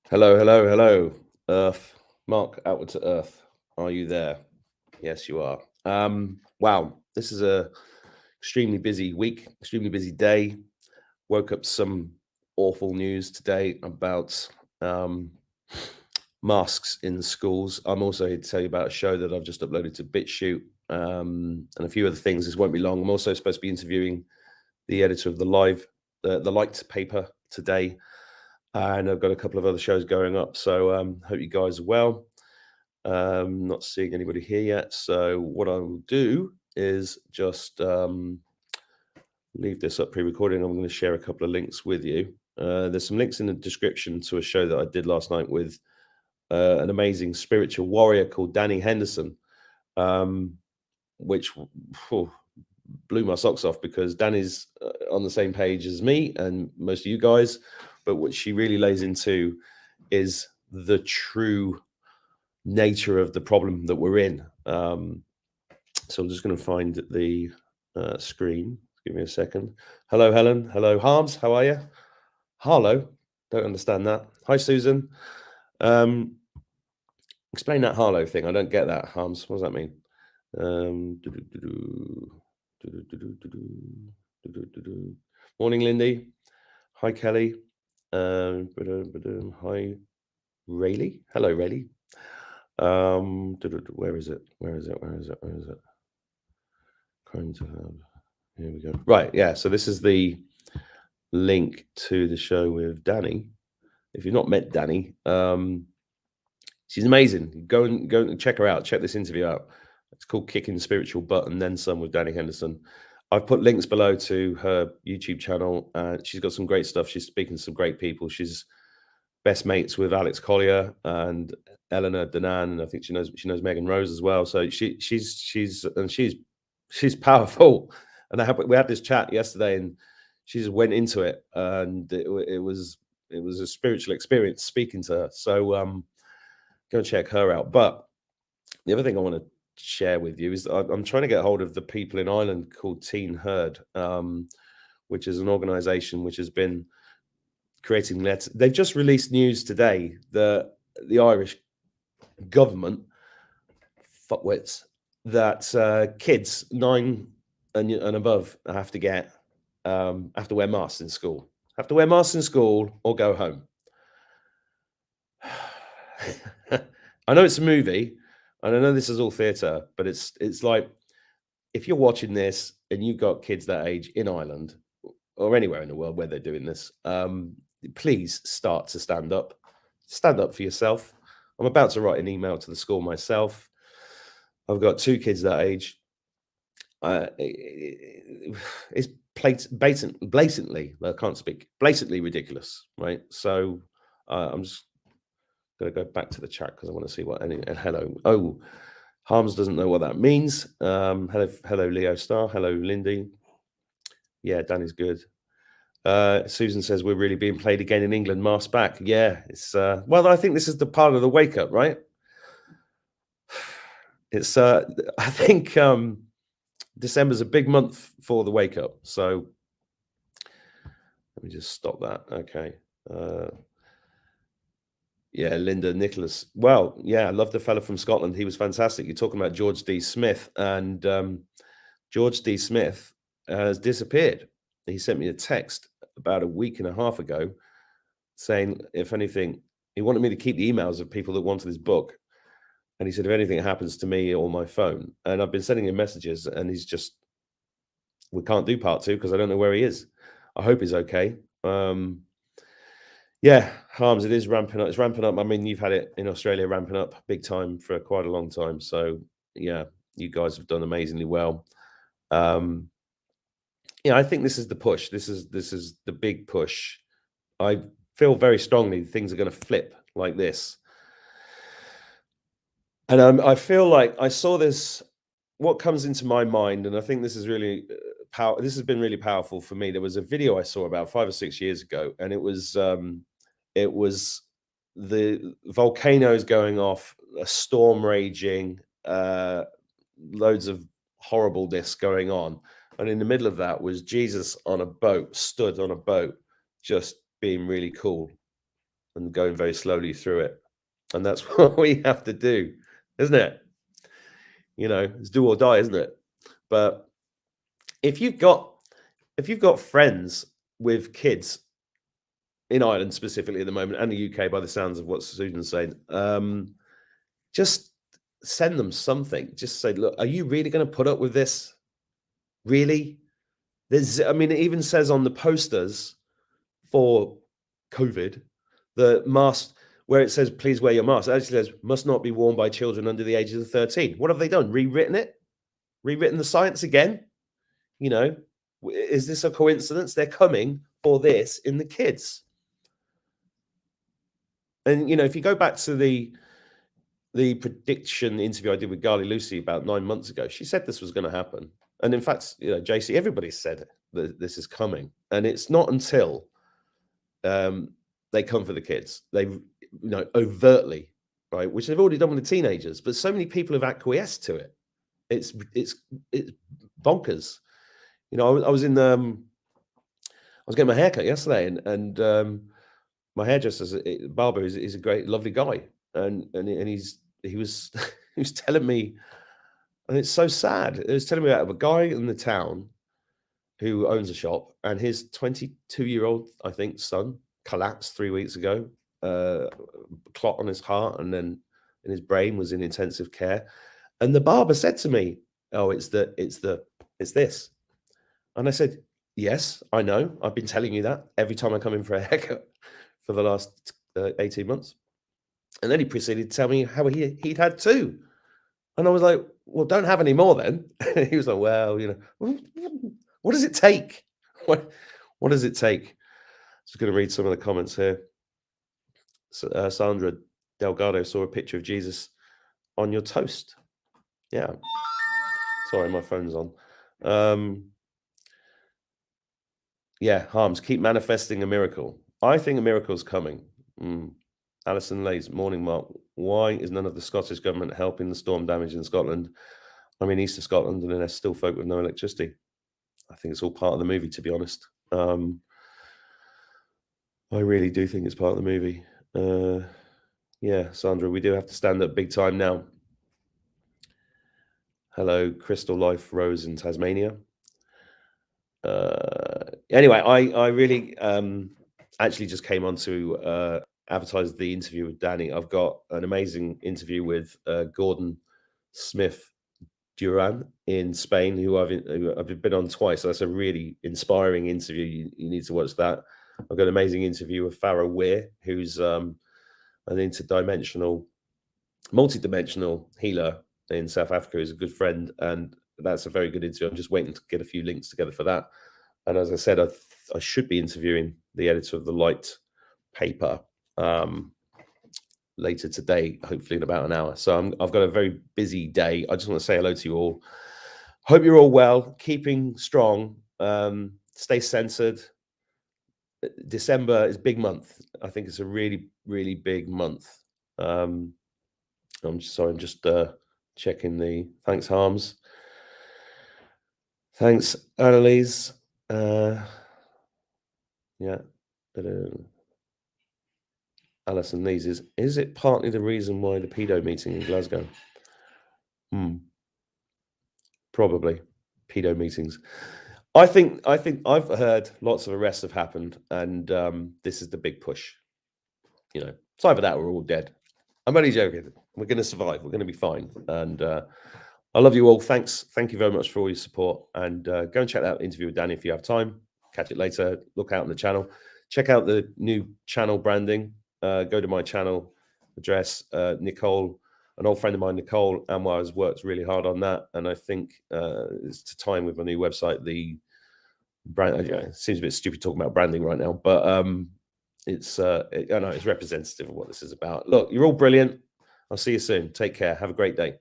Hello, hello, hello, Earth. Mark, outward to Earth. Are you there? Yes, you are. Wow, this is a extremely busy week, extremely busy day. Woke up some awful news today about masks in schools. I'm also here to tell you about a show that I've just uploaded to BitChute, and a few other things. This won't be long. I'm also supposed to be interviewing the editor of the Light paper today, and I've got a couple of other shows going up. So hope you guys are well. Not seeing anybody here yet. So what I will do is just leave this up pre-recording. I'm going to share a couple of links with you. There's some links in the description to a show that I did last night with an amazing spiritual warrior called Dani Henderson, which blew my socks off because Dani's on the same page as me and most of you guys. But what she really lays into is the true nature of the problem that we're in. So I'm just going to find the screen. Give me a second. Hello, Helen. Hello, Harms. How are you? Harlow. Don't understand that. Hi, Susan. Explain that Harlow thing. I don't get that, Harms. What does that mean? Morning, Lindy. Hi, Kelly. Hi, Rayleigh. Hello, Rayleigh. Where is it? Where is it? Where is it? Where is it? Chrome to have. Here we go. Right, yeah. So this is the link to the show with Dani. If you've not met Dani, she's amazing. Go and check her out. Check this interview out. It's called Kicking Spiritual Butt and Then Some with Dani Henderson. I've put links below to her YouTube channel. She's got some great stuff. She's speaking to some great people. She's best mates with Alex Collier and Eleanor Danan, and I think she knows Megan Rose as well. So she's powerful. And we had this chat yesterday, and she just went into it, and it was a spiritual experience speaking to her. So go check her out. But the other thing I want to share with you is I'm trying to get hold of the people in Ireland called Teen Herd, which is an organization which has been creating letters. They've just released news today that the Irish government, fuckwits, that kids 9 and above have to wear masks in school. Have to wear masks in school or go home. I know it's a movie, and I know this is all theatre, but it's like, if you're watching this and you've got kids that age in Ireland or anywhere in the world where they're doing this, please start to stand up. Stand up for yourself. I'm about to write an email to the school myself. I've got 2 kids that age. It's blatantly, I can't speak, blatantly ridiculous, right? So I'm just going to go back to the chat because I want to see what hello. Oh, Harms doesn't know what that means. Hello, Leo Star. Hello, Lindy. Yeah, Danny's good. Susan says we're really being played again in England. Mask back. Yeah, it's well, I think this is the part of the wake up, right? It's I think December's a big month for the wake up. So let me just stop that. Okay. Yeah, Linda Nicholas. Well, yeah, I love the fella from Scotland. He was fantastic. You're talking about George D. Smith, and George D. Smith has disappeared. He sent me a text about a week and a half ago saying, if anything, he wanted me to keep the emails of people that wanted his book. And he said, if anything happens to me or my phone, and I've been sending him messages, and he's just, we can't do part 2 because I don't know where he is. I hope he's okay. Yeah, Harms, it is ramping up. It's ramping up. I mean, you've had it in Australia ramping up big time for quite a long time. So yeah, you guys have done amazingly well. Yeah, I think this is the push. This is the big push. I feel very strongly things are going to flip like this. And I feel like I saw this. What comes into my mind, and I think this is really this has been really powerful for me. There was a video I saw about 5 or 6 years ago, and it was the volcanoes going off, a storm raging, loads of horribleness going on, and in the middle of that was Jesus on a boat, stood on a boat, just being really cool. and going very slowly through it. And that's what we have to do, isn't it? You know, it's do or die, isn't it? But if you've got friends with kids in Ireland specifically at the moment, and the UK by the sounds of what Susan's saying, just send them something. Just say, look, are you really going to put up with this? Really? I mean, it even says on the posters for COVID, the mask, where it says, please wear your mask, it actually says, must not be worn by children under the ages of 13. What have they done? Rewritten it? Rewritten the science again? You know, is this a coincidence? They're coming for this in the kids. And, you know, if you go back to the prediction interview I did with Garly Lucy about 9 months ago, she said this was going to happen. And in fact, you know, JC, everybody said that this is coming. And it's not until they come for the kids, they, you know, overtly, right, which they've already done with the teenagers, but so many people have acquiesced to it. It's bonkers. You know, I was getting my haircut yesterday, and my hairdresser, barber, is a great, lovely guy, and he was he was telling me, and it's so sad. He was telling me about a guy in the town who owns a shop, and his 22-year-old, I think, son collapsed 3 weeks ago, clot on his heart, and then in his brain, was in intensive care. And the barber said to me, "Oh, it's this." And I said, "Yes, I know. I've been telling you that every time I come in for a haircut for the last 18 months." And then he proceeded to tell me how he'd had two. And I was like, "Well, don't have any more then." He was like, "Well, you know, what does it take? What does it take?" Just going to read some of the comments here. So, Sandra Delgado saw a picture of Jesus on your toast. Yeah. Sorry, my phone's on. Yeah, Harms, keep manifesting a miracle. I think a miracle's coming. Alison Lays, morning, Mark. Why is none of the Scottish government helping the storm damage in Scotland? I'm in east of Scotland, and there's still folk with no electricity. I think it's all part of the movie, to be honest. I really do think it's part of the movie. Yeah, Sandra, we do have to stand up big time now. Hello, Crystal Life Rose in Tasmania. Anyway, I really actually just came on to advertise the interview with Dani. I've got an amazing interview with Gordon Smith Duran in Spain, who I've been on twice. So that's a really inspiring interview. You need to watch that. I've got an amazing interview with Farah Weir, who's an multi-dimensional healer in South Africa. Is a good friend, and that's a very good interview. I'm just waiting to get a few links together for that. And as I said, I should be interviewing the editor of the Light paper later today, hopefully in about an hour. So I've got a very busy day. I just want to say hello to you all. Hope you're all well, keeping strong, stay centered. December is a big month. I think it's a really, really big month. I'm just checking the thanks, Harms. Thanks, Annalise. Yeah. Alison Lees, is it partly the reason why the pedo meeting in Glasgow? Probably pedo meetings. I think I've heard lots of arrests have happened, and this is the big push. You know, it's either that or we're all dead. I'm only joking. We're going to survive. We're going to be fine. And I love you all. Thank you very much for all your support. And go and check that interview with Dani if you have time. Catch it later. Look out on the channel. Check out the new channel branding. Go to my channel address. Nicole, an old friend of mine, Nicole Anwar, has worked really hard on that. And I think it's to time with my new website. The brand, it seems a bit stupid talking about branding right now, but I know it's representative of what this is about. Look, you're all brilliant. I'll see you soon. Take care. Have a great day.